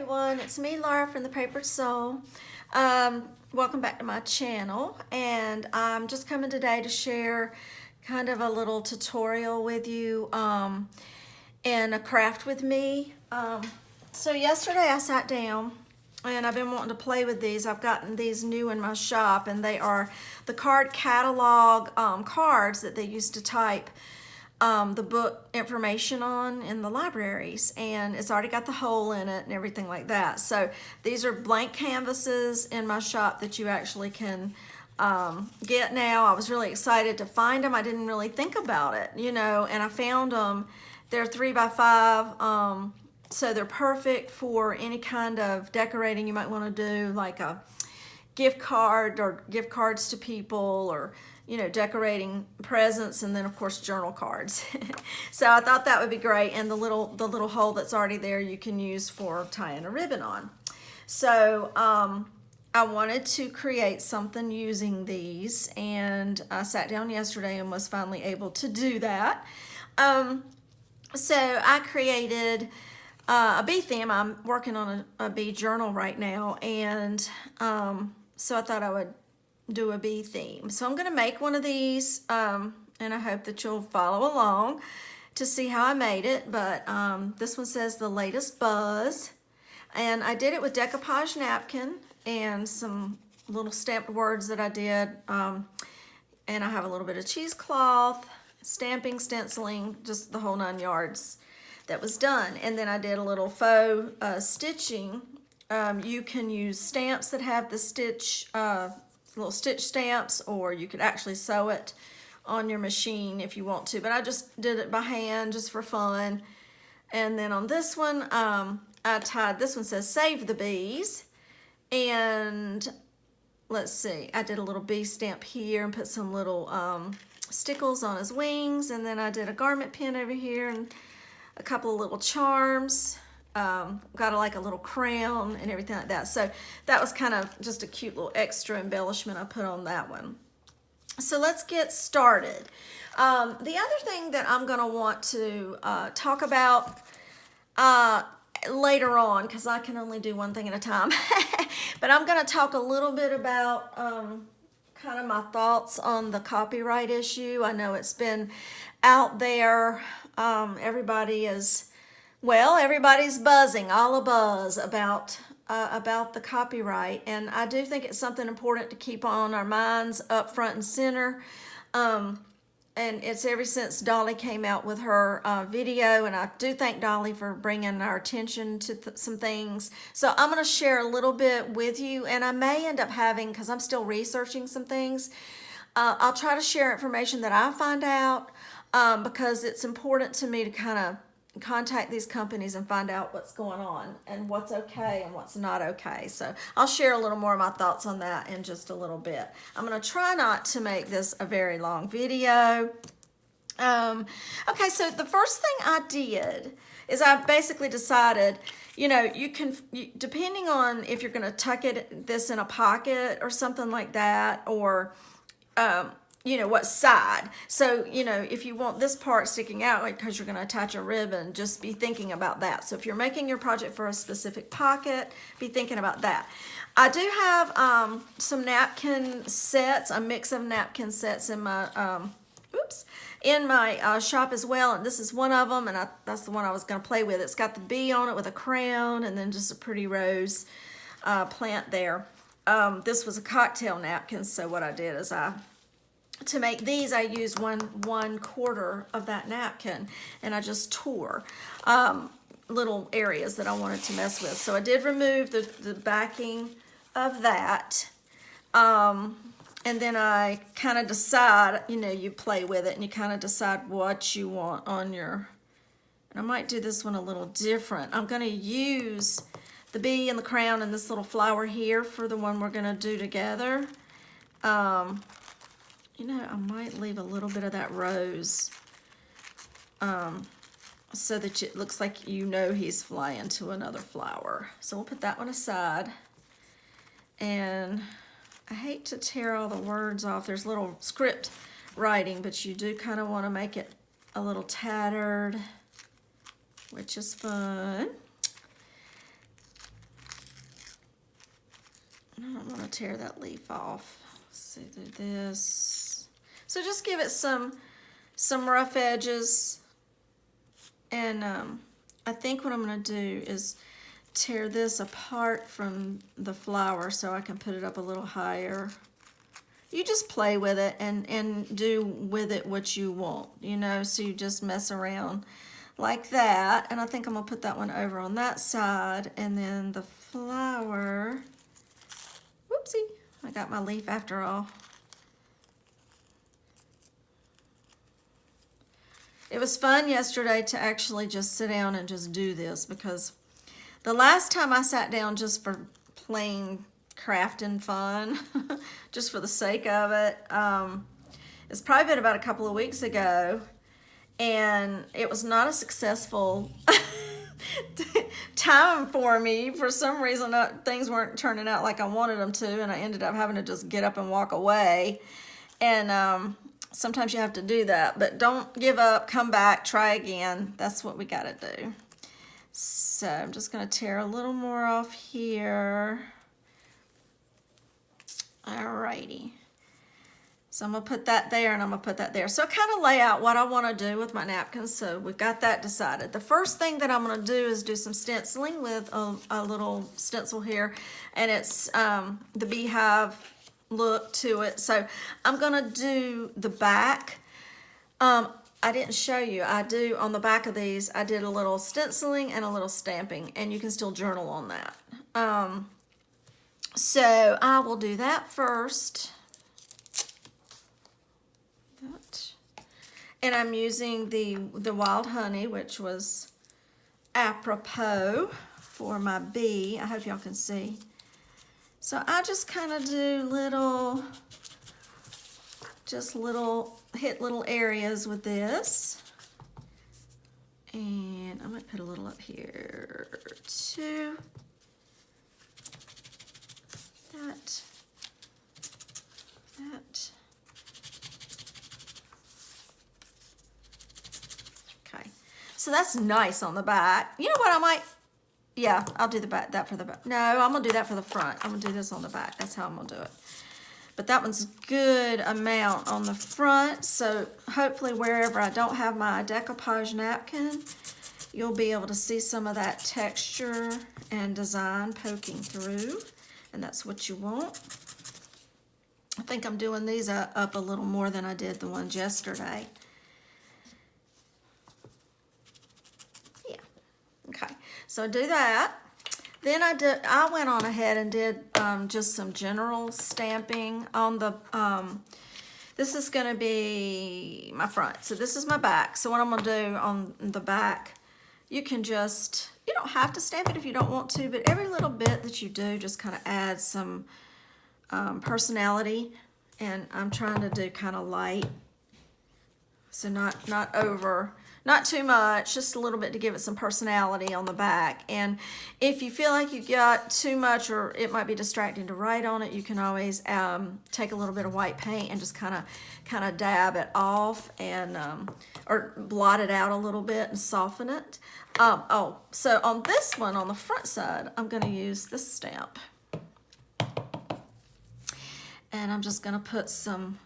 everyone, it's me Laura from the Papered Soul. Welcome back to my channel, and I'm just coming today to share kind of a little tutorial with you and a craft with me. So yesterday I sat down and I've been wanting to play with these. I've gotten these new in my shop, and they are the card catalog cards that they used to type the book information on in the libraries, and it's already got the hole in it and everything like that. So these are blank canvases in my shop that you actually can get now. I was really excited to find them. I didn't really think about it, you know, and I found them. They're 3x5, so they're perfect for any kind of decorating you might want to do, like a gift card or gift cards to people, or decorating presents, and then of course journal cards. So I thought that would be great, and the little hole that's already there you can use for tying a ribbon on. So I wanted to create something using these, and I sat down yesterday and was finally able to do that. So I created a bee theme. I'm working on a bee journal right now, and so I thought I would do a bee theme. So I'm going to make one of these, and I hope that you'll follow along to see how I made it. But this one says the latest buzz, and I did it with decoupage napkin and some little stamped words that I did, and I have a little bit of cheesecloth, stamping, stenciling, just the whole 9 yards that was done. And then I did a little faux stitching. You can use stamps that have the stitch, little stitch stamps, or you could actually sew it on your machine if you want to, but I just did it by hand just for fun. And then on this one, I tied, this one says save the bees, and let's see, I did a little bee stamp here and put some little stickles on his wings, and then I did a garment pin over here and a couple of little charms. Got like a little crown and everything like that. So that was kind of just a cute little extra embellishment I put on that one. So let's get started. The other thing that I'm going to want to talk about later on, because I can only do one thing at a time, but I'm going to talk a little bit about kind of my thoughts on the copyright issue. I know it's been out there. Everybody's buzzing, all abuzz about the copyright, and I do think it's something important to keep on our minds up front and center. And it's ever since Dolly came out with her video, and I do thank Dolly for bringing our attention to some things. So I'm going to share a little bit with you, and I may end up having, because I'm still researching some things, I'll try to share information that I find out, because it's important to me to kind of contact these companies and find out what's going on and what's okay and what's not okay. So I'll share a little more of my thoughts on that in just a little bit. I'm going to try not to make this a very long video. Okay, so the first thing I did is I basically decided, you can, depending on if you're going to tuck this in a pocket or something like that, or what side. So, if you want this part sticking out, like, because you're going to attach a ribbon, just be thinking about that. So if you're making your project for a specific pocket, be thinking about that. I do have some napkin sets, a mix of napkin sets in my, shop as well. And this is one of them, and that's the one I was going to play with. It's got the bee on it with a crown, and then just a pretty rose plant there. This was a cocktail napkin, so what I did is to make these, I used one quarter of that napkin, and I just tore little areas that I wanted to mess with. So I did remove the backing of that, and then I kind of decide, you play with it and you kind of decide what you want on your, and I might do this one a little different. I'm going to use the bee and the crown and this little flower here for the one we're going to do together. I might leave a little bit of that rose so that it looks like he's flying to another flower. So we'll put that one aside. And I hate to tear all the words off. There's little script writing, but you do kind of want to make it a little tattered, which is fun. gonna tear that leaf off. Let's see, do this. So just give it some rough edges. And I think what I'm gonna do is tear this apart from the flower so I can put it up a little higher. You just play with it and do with it what you want, you know, so you just mess around like that. And I think I'm gonna put that one over on that side, and then the flower, whoopsie, I got my leaf after all. It was fun yesterday to actually just sit down and just do this, because the last time I sat down just for plain crafting fun, just for the sake of it, it's probably been about a couple of weeks ago, and it was not a successful time for me. For some reason, things weren't turning out like I wanted them to, and I ended up having to just get up and walk away. And sometimes you have to do that, but don't give up, come back, try again. That's what we gotta do. So I'm just gonna tear a little more off here. Alrighty. So I'm gonna put that there, and I'm gonna put that there. So I kind of lay out what I wanna do with my napkins, so we've got that decided. The first thing that I'm gonna do is do some stenciling with a little stencil here, and it's the beehive look to it. So I'm gonna do the back. I didn't show you, I do on the back of these, I did a little stenciling and a little stamping, and you can still journal on that. So I will do that first. And I'm using the wild honey, which was apropos for my bee. I hope y'all can see. So I just kind of do hit little areas with this. And I might put a little up here too. That. Okay. So that's nice on the back. You know what, I might, yeah, I'll do the back, that for the back. No, I'm gonna do that for the front. I'm gonna do this on the back. That's how I'm gonna do it. But that one's a good amount on the front. So hopefully wherever I don't have my decoupage napkin, you'll be able to see some of that texture and design poking through. And that's what you want. I think I'm doing these up a little more than I did the ones yesterday. Yeah, okay. So I do that. Then I went on ahead and did just some general stamping on the, this is gonna be my front. So this is my back. So what I'm gonna do on the back, you can just, you don't have to stamp it if you don't want to, but every little bit that you do just kind of adds some personality. And I'm trying to do kind of light. So not over, not too much, just a little bit to give it some personality on the back. And if you feel like you got too much or it might be distracting to write on it, you can always take a little bit of white paint and just kind of dab it off and or blot it out a little bit and soften it. So on this one, on the front side, I'm going to use this stamp. And I'm just going to put some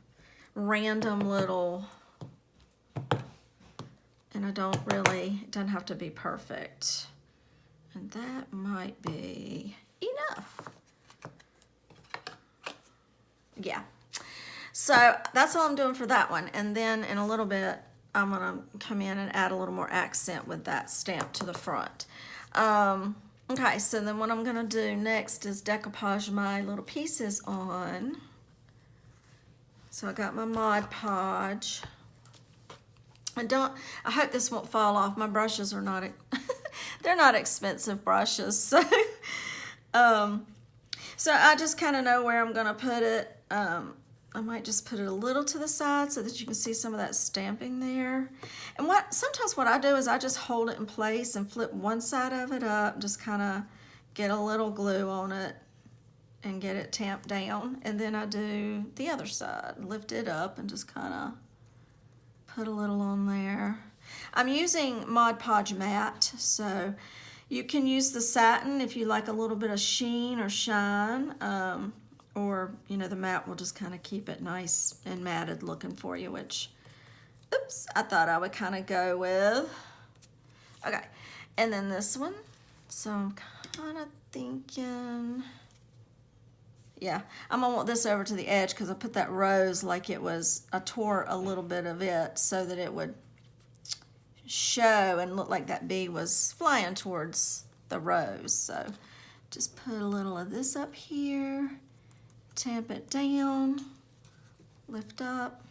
random little, and it doesn't have to be perfect. And that might be enough. Yeah. So that's all I'm doing for that one. And then in a little bit, I'm gonna come in and add a little more accent with that stamp to the front. Okay, so then what I'm gonna do next is decoupage my little pieces on. So I got my Mod Podge. I hope this won't fall off. My brushes are not, they're not expensive brushes. So, so I just kind of know where I'm gonna put it. I might just put it a little to the side so that you can see some of that stamping there. And sometimes what I do is I just hold it in place and flip one side of it up, just kind of get a little glue on it and get it tamped down. And then I do the other side, lift it up and just kind of put a little on there. I'm using Mod Podge Matte, so you can use the satin if you like a little bit of sheen or shine. or, you know, the mat will just kind of keep it nice and matted looking for you, which, oops, I thought I would kind of go with. Okay, and then this one. So I'm kind of thinking, yeah, I'm gonna want this over to the edge because I put that rose like it was, I tore a little bit of it so that it would show and look like that bee was flying towards the rose. So just put a little of this up here, tamp it down, lift up,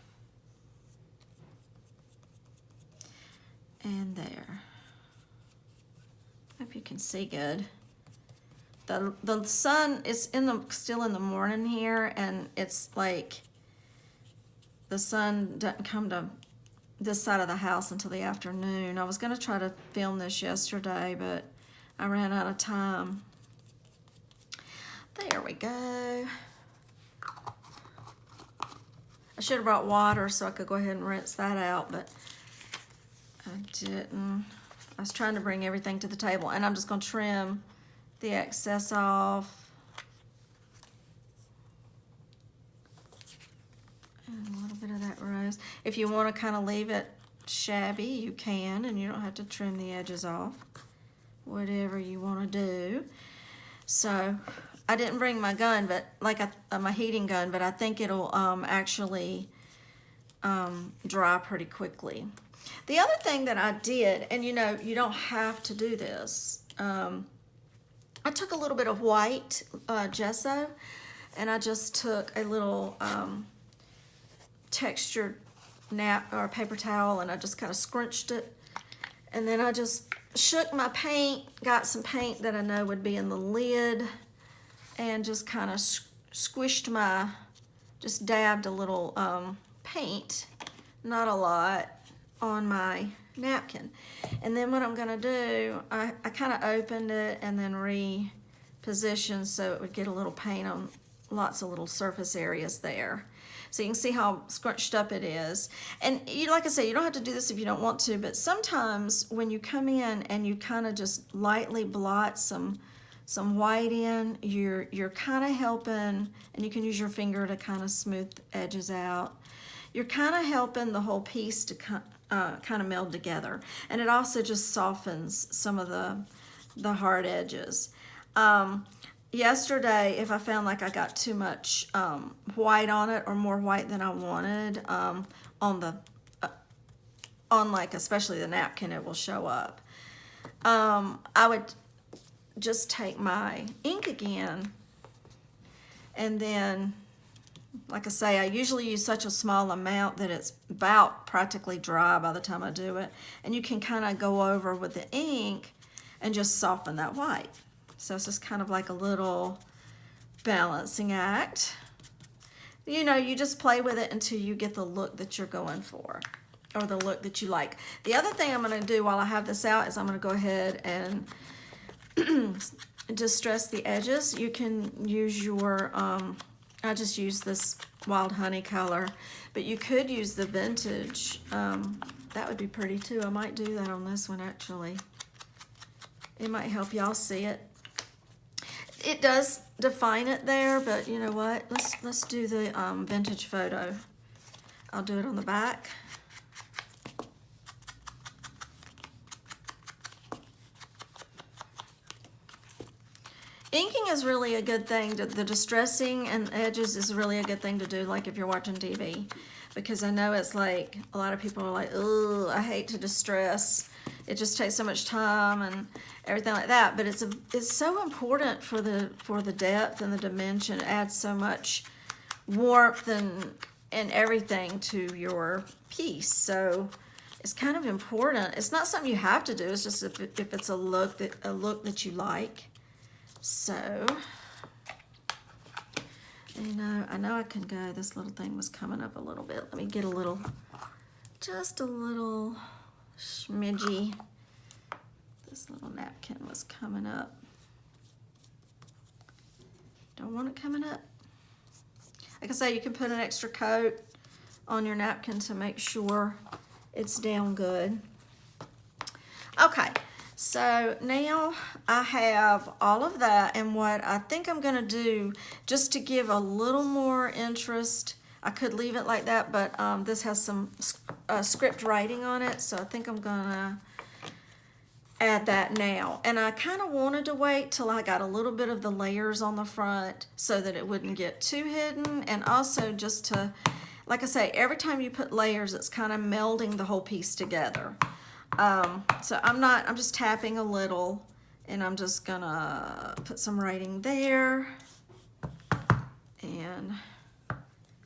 and there. Hope you can see good. The sun is still in the morning here, and it's like the sun doesn't come to this side of the house until the afternoon. I was going to try to film this yesterday, but I ran out of time. There we go. I should have brought water so I could go ahead and rinse that out, but I didn't. I was trying to bring everything to the table, and I'm just going to trim the excess off. And a little bit of that rose. If you want to kind of leave it shabby, you can, and you don't have to trim the edges off. Whatever you want to do. So I didn't bring my gun, but like my heating gun, but I think it'll actually dry pretty quickly. The other thing that I did, and you know, you don't have to do this, I took a little bit of white gesso, and I just took a little textured or paper towel, and I just kind of scrunched it, and then I just shook my paint, got some paint that I know would be in the lid, and just kind of squished just dabbed a little paint, not a lot, on my napkin. And then what I'm gonna do, I kind of opened it and then repositioned so it would get a little paint on lots of little surface areas there. So you can see how scrunched up it is. And like I say, you don't have to do this if you don't want to, but sometimes when you come in and you kind of just lightly blot some white in, you're kind of helping, and you can use your finger to kind of smooth the edges out. You're kind of helping the whole piece to kind of meld together, and it also just softens some of the hard edges. Yesterday, if I found like I got too much white on it, or more white than I wanted, on like especially the napkin, it will show up. I would just take my ink again, and then, like I say, I usually use such a small amount that it's about practically dry by the time I do it. And you can kind of go over with the ink and just soften that white. So it's just kind of like a little balancing act. You know, you just play with it until you get the look that you're going for, or the look that you like. The other thing I'm going to do while I have this out is I'm going to go ahead and distress the edges. You can use your, I just use this Wild Honey color, but you could use the vintage. That would be pretty too. I might do that on this one actually. It might help y'all see it. It does define it there, but you know what? Let's do the vintage photo. I'll do it on the back. Inking is really a good thing. The distressing and edges is really a good thing to do, like if you're watching TV, because I know it's like a lot of people are like, oh, I hate to distress. It just takes so much time and everything like that. But it's so important for the depth and the dimension. It adds so much warmth and everything to your piece. So it's kind of important. It's not something you have to do. It's just if it's a look that you like. So, you know, I know I can go. This little thing was coming up a little bit. Let me get just a little smidgy. This little napkin was coming up. Don't want it coming up. Like I say, you can put an extra coat on your napkin to make sure it's down good. Okay, So now I have all of that, and what I think I'm gonna do, just to give a little more interest, I could leave it like that, but this has some script writing on it, so I think I'm gonna add that now. And I kind of wanted to wait till I got a little bit of the layers on the front so that it wouldn't get too hidden, and also just to, like I say, every time you put layers, it's kind of melding the whole piece together. So I'm just tapping a little, and I'm just gonna put some writing there and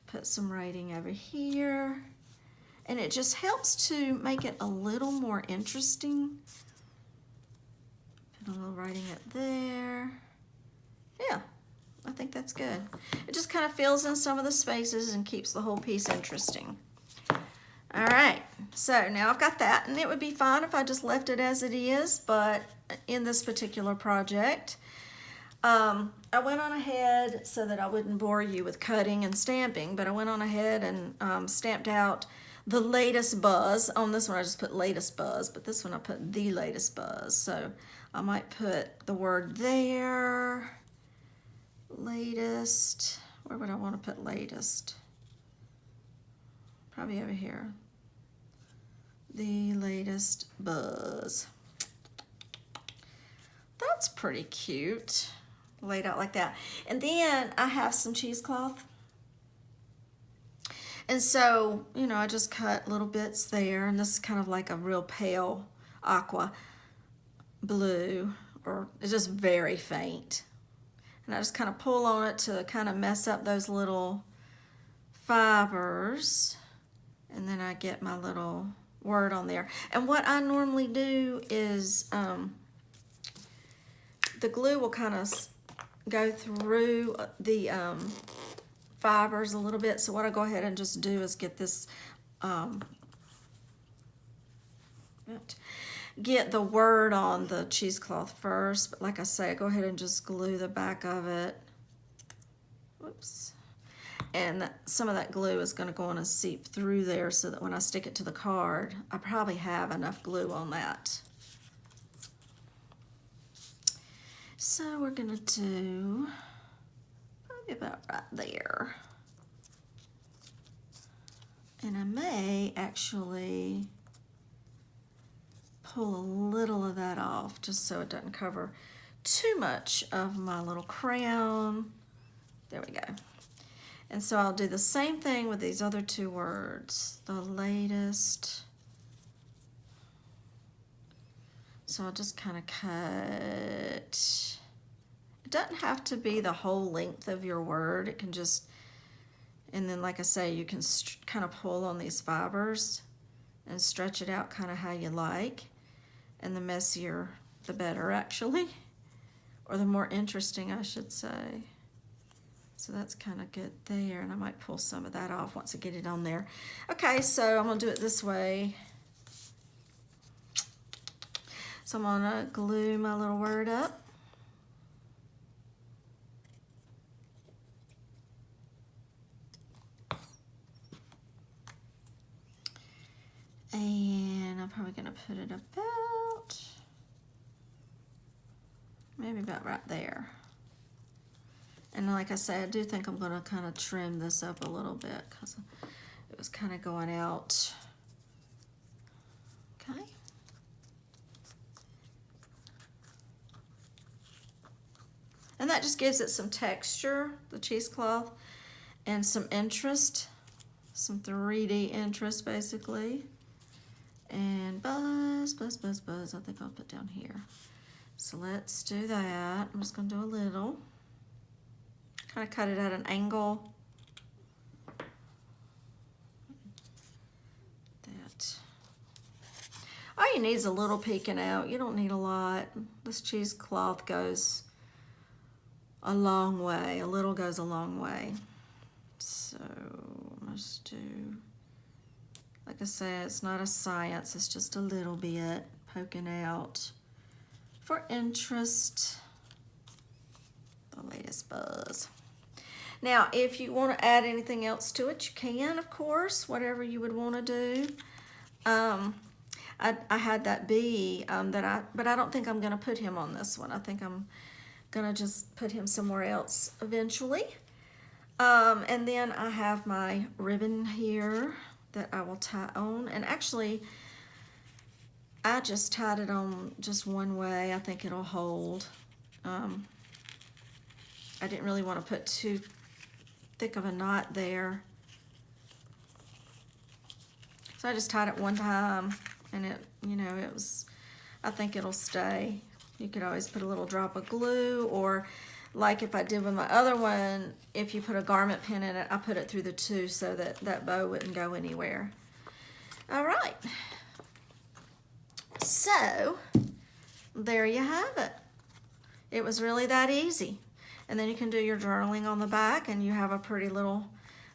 put some writing over here. And it just helps to make it a little more interesting. Put a little writing up there. Yeah, I think that's good. It just kind of fills in some of the spaces and keeps the whole piece interesting. All right, so now I've got that, and it would be fine if I just left it as it is, but in this particular project, I went on ahead, so that I wouldn't bore you with cutting and stamping, but I went on ahead and stamped out the latest buzz. On this one I just put latest buzz, but this one I put the latest buzz. So I might put the word there, latest, where would I want to put latest? Probably over here. The latest buzz. That's pretty cute, laid out like that. And then I have some cheesecloth. And so, you know, I just cut little bits there, and this is kind of like a real pale aqua blue, or it's just very faint. And I just kind of pull on it to kind of mess up those little fibers, and then I get my little word on there. And what I normally do is the glue will kind of go through the fibers a little bit. So what I go ahead and just do is get this get the word on the cheesecloth first, but like I say, I go ahead and just glue the back of it. Whoops. And some of that glue is going to go on and seep through there, so that when I stick it to the card, I probably have enough glue on that. So we're going to do probably about right there. And I may actually pull a little of that off, just so it doesn't cover too much of my little crown. There we go. And so I'll do the same thing with these other two words, the latest. So I'll just kind of cut. It doesn't have to be the whole length of your word. It can just, and then like I say, you can kind of pull on these fibers and stretch it out kind of how you like. And the messier, the better, actually. Or the more interesting, I should say. So that's kind of good there, and I might pull some of that off once I get it on there. Okay, so I'm gonna do it this way. So I'm gonna glue my little word up. And I'm probably gonna put it about, maybe about right there. And like I say, I do think I'm gonna kind of trim this up a little bit because it was kind of going out. Okay. And that just gives it some texture, the cheesecloth, and some interest, some 3D interest basically. And buzz, buzz, buzz, buzz, I think I'll put down here. So let's do that. I'm just gonna do a little. Kind of cut it at an angle. That. All you need is a little peeking out. You don't need a lot. This cheesecloth goes a long way. A little goes a long way. So let's do, like I said, it's not a science. It's just a little bit poking out for interest. The latest buzz. Now, if you want to add anything else to it, you can, of course, whatever you would want to do. I had that bee but I don't think I'm gonna put him on this one. I think I'm gonna just put him somewhere else eventually. And then I have my ribbon here that I will tie on. And actually, I just tied it on just one way. I think it'll hold. I didn't really want to put too thick of a knot there. So I just tied it one time, and it, you know, it was, I think it'll stay. You could always put a little drop of glue, or like if I did with my other one, if you put a garment pin in it, I put it through the two so that that bow wouldn't go anywhere. All right. So there you have it. It was really that easy. And then you can do your journaling on the back, and you have a pretty little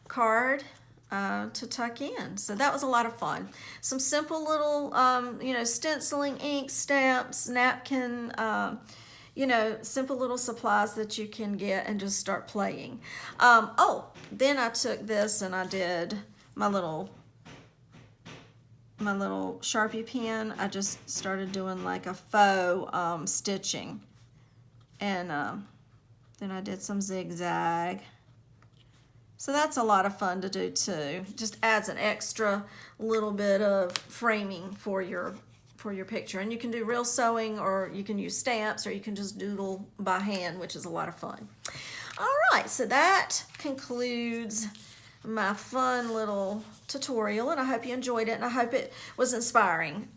card to tuck in. So that was a lot of fun. Some simple little, you know, stenciling, ink, stamps, napkin, you know, simple little supplies that you can get and just start playing. Oh, then I took this and I did my little Sharpie pen. I just started doing like a faux stitching, and then I did some zigzag. So that's a lot of fun to do too. Just adds an extra little bit of framing for your picture. And you can do real sewing, or you can use stamps, or you can just doodle by hand, which is a lot of fun. All right, so that concludes my fun little tutorial, and I hope you enjoyed it, and I hope it was inspiring.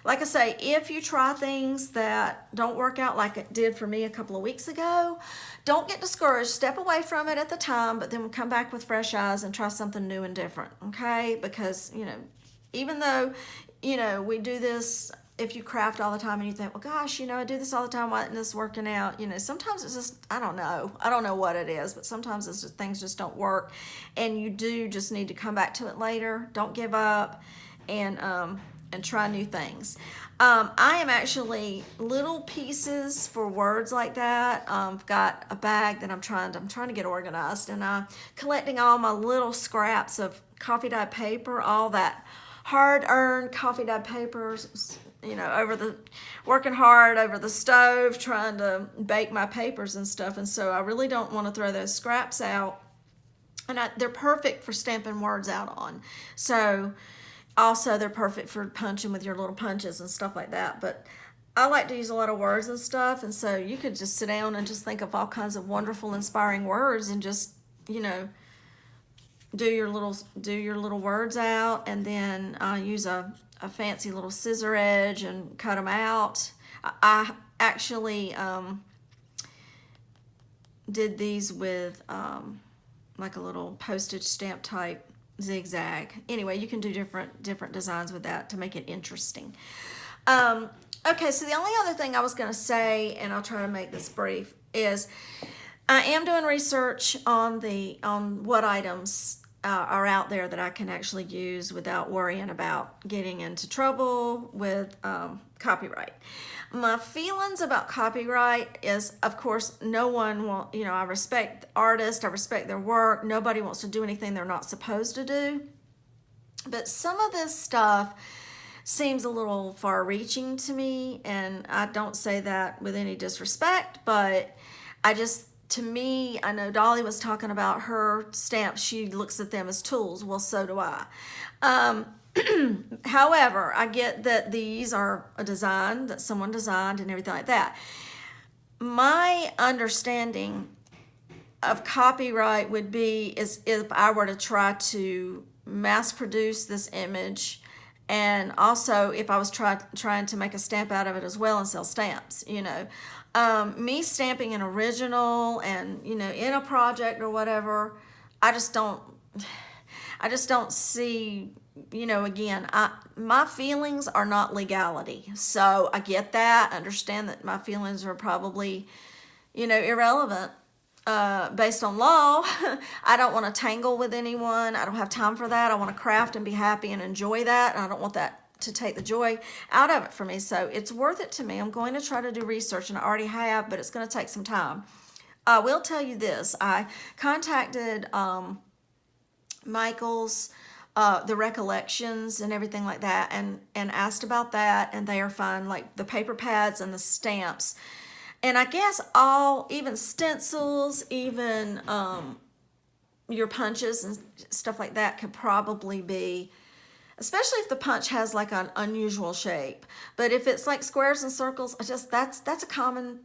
Like I say, if you try things that don't work out like it did for me a couple of weeks ago, don't get discouraged. Step away from it at the time, but then come back with fresh eyes and try something new and different, okay? Because, you know, even though, you know, we do this, if you craft all the time and you think, well, gosh, you know, I do this all the time, why isn't this working out? You know, sometimes it's just, I don't know what it is, but sometimes it's just, things just don't work, and you do just need to come back to it later. Don't give up, and try new things. I am actually little pieces for words like that. I've got a bag that I'm trying to get organized, and I'm collecting all my little scraps of coffee dyed paper, all that hard-earned coffee dyed papers, you know, working hard over the stove trying to bake my papers and stuff. And so I really don't want to throw those scraps out. And they're perfect for stamping words out on. So also they're perfect for punching with your little punches and stuff like that. But I like to use a lot of words and stuff. And so you could just sit down and just think of all kinds of wonderful, inspiring words, and just, you know, do your little words out, and then use a fancy little scissor edge and cut them out. I actually did these with like a little postage stamp type zigzag. Anyway, you can do different designs with that to make it interesting. Okay, so the only other thing I was going to say, and I'll try to make this brief, is I am doing research on what items are out there that I can actually use without worrying about getting into trouble with copyright. My feelings about copyright is, of course, no one will, you know, I respect artists, I respect their work. Nobody wants to do anything they're not supposed to do. But some of this stuff seems a little far-reaching to me, and I don't say that with any disrespect, but to me, I know Dolly was talking about her stamps. She looks at them as tools. Well, so do I. However, I get that these are a design that someone designed and everything like that. My understanding of copyright would be is if I were to try to mass produce this image, and also if I was trying to make a stamp out of it as well and sell stamps, you know. Me stamping an original and, you know, in a project or whatever, I just don't see, you know, again, my feelings are not legality. So I get that. I understand that my feelings are probably, you know, irrelevant based on law. I don't want to tangle with anyone. I don't have time for that. I want to craft and be happy and enjoy that. And I don't want that to take the joy out of it for me. So it's worth it to me. I'm going to try to do research, and I already have, but it's going to take some time. I will tell you this. I contacted Michael's the recollections and everything like that, and asked about that, and they are fine, like the paper pads and the stamps. And I guess even stencils, even your punches and stuff like that could probably be, especially if the punch has like an unusual shape. But if it's like squares and circles, that's a common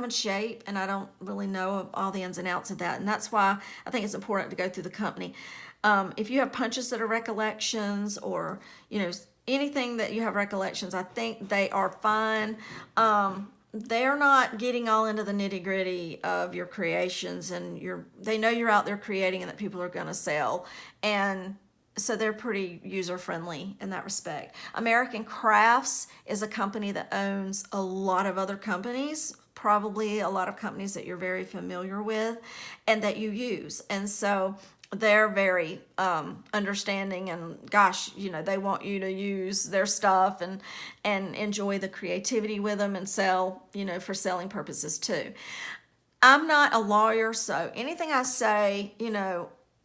shape, and I don't really know all the ins and outs of that. And that's why I think it's important to go through the company. If you have punches that are recollections, or anything that you have recollections, I think they are fine. They're not getting all into the nitty gritty of your creations, and they know you're out there creating and that people are going to sell, and so they're pretty user friendly in that respect. American Crafts is a company that owns a lot of other companies, probably a lot of companies that you're very familiar with and that you use, and so they're very understanding, and gosh, they want you to use their stuff and enjoy the creativity with them and sell, for selling purposes too. I'm not a lawyer, so anything I say,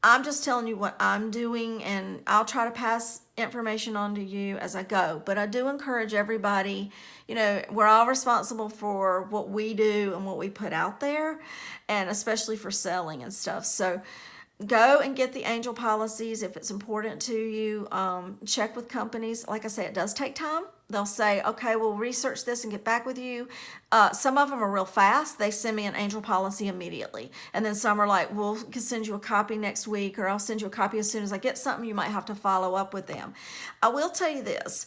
I'm just telling you what I'm doing, and I'll try to pass information on to you as I go. But I do encourage everybody, we're all responsible for what we do and what we put out there, and especially for selling and stuff. So go and get the angel policies if it's important to you. Check with companies. Like I say, it does take time. They'll say, okay, we'll research this and get back with you. Some of them are real fast. They send me an angel policy immediately. And then some are like, we'll send you a copy next week, or I'll send you a copy as soon as I get something. You might have to follow up with them. I will tell you this.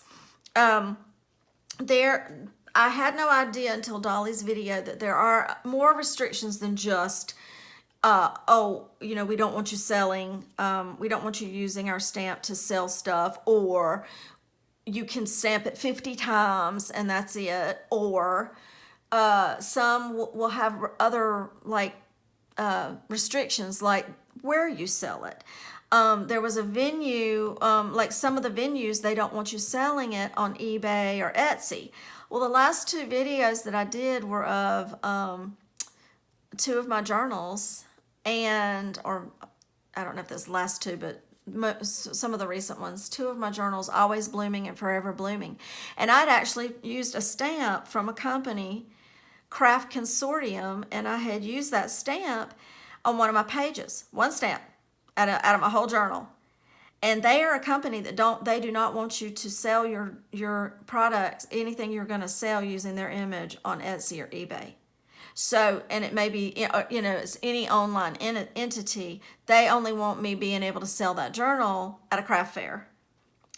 I had no idea until Dolly's video that there are more restrictions than just we don't want you selling, we don't want you using our stamp to sell stuff, or you can stamp it 50 times and that's it, or some will have other restrictions, like where you sell it. There was a venue, like some of the venues, they don't want you selling it on eBay or Etsy. Well, the last two videos that I did were of two of my journals, or I don't know if this last two, but some of the recent ones, two of my journals, Always Blooming and Forever Blooming. And I'd actually used a stamp from a company, Craft Consortium, and I had used that stamp on one of my pages, one stamp out of my whole journal. And they are a company that they do not want you to sell your products, anything you're going to sell, using their image on Etsy or eBay. So, and it may be, it's any online entity. They only want me being able to sell that journal at a craft fair.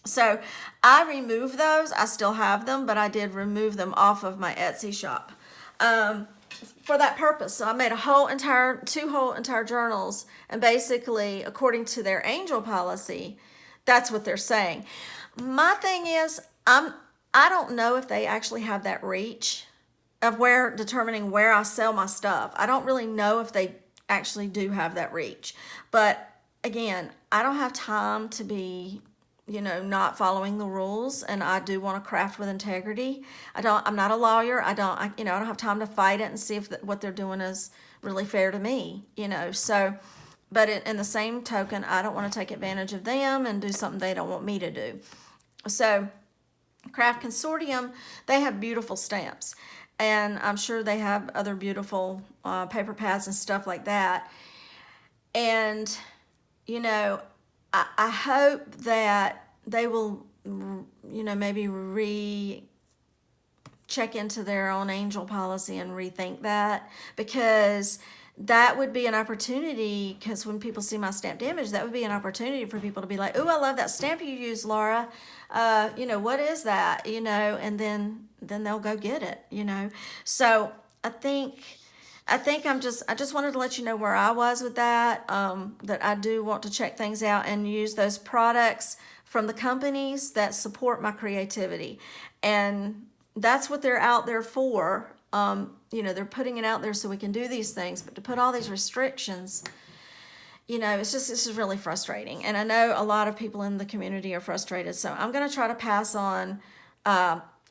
So I removed those. I still have them, but I did remove them off of my Etsy shop for that purpose. So I made two whole entire journals, and basically, according to their angel policy, that's what they're saying. My thing is, I don't know if they actually have that reach of determining where I sell my stuff. I don't really know if they actually do have that reach. But again, I don't have time to be, not following the rules, and I do want to craft with integrity. I'm not a lawyer. I don't have time to fight it and see if what they're doing is really fair to me, So, but in the same token, I don't want to take advantage of them and do something they don't want me to do. So, Craft Consortium, they have beautiful stamps. And I'm sure they have other beautiful paper pads and stuff like that. And, I hope that they will, maybe check into their own angel policy and rethink that, because that would be an opportunity, because when people see my stamped image, that would be an opportunity for people to be like, "Ooh, I love that stamp you use, Laura. What is that?" And then they'll go get it, So I think I just wanted to let you know where I was with that, that I do want to check things out and use those products from the companies that support my creativity. And that's what they're out there for. They're putting it out there so we can do these things, but to put all these restrictions, this is really frustrating. And I know a lot of people in the community are frustrated. So I'm going to try to pass on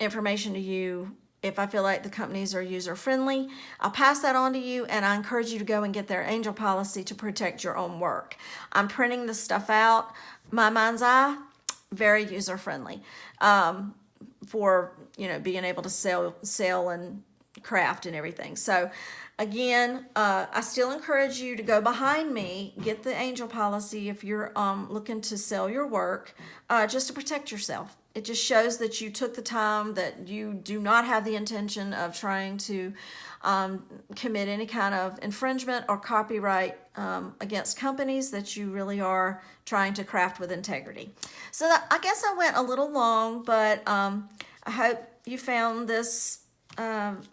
information to you if I feel like the companies are user friendly, I'll pass that on to you, and I encourage you to go and get their angel policy to protect your own work. I'm printing this stuff out. My mind's eye, very user friendly, for being able to sell and craft and everything. So again, I still encourage you to go behind me, get the angel policy if you're looking to sell your work, just to protect yourself. It just shows that you took the time, that you do not have the intention of trying to commit any kind of infringement or copyright against companies, that you really are trying to craft with integrity. So I guess I went a little long, but I hope you found this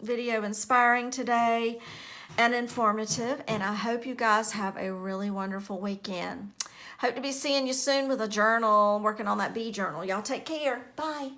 video inspiring today and informative, and I hope you guys have a really wonderful weekend. Hope to be seeing you soon with a journal, working on that bee journal. Y'all take care. Bye.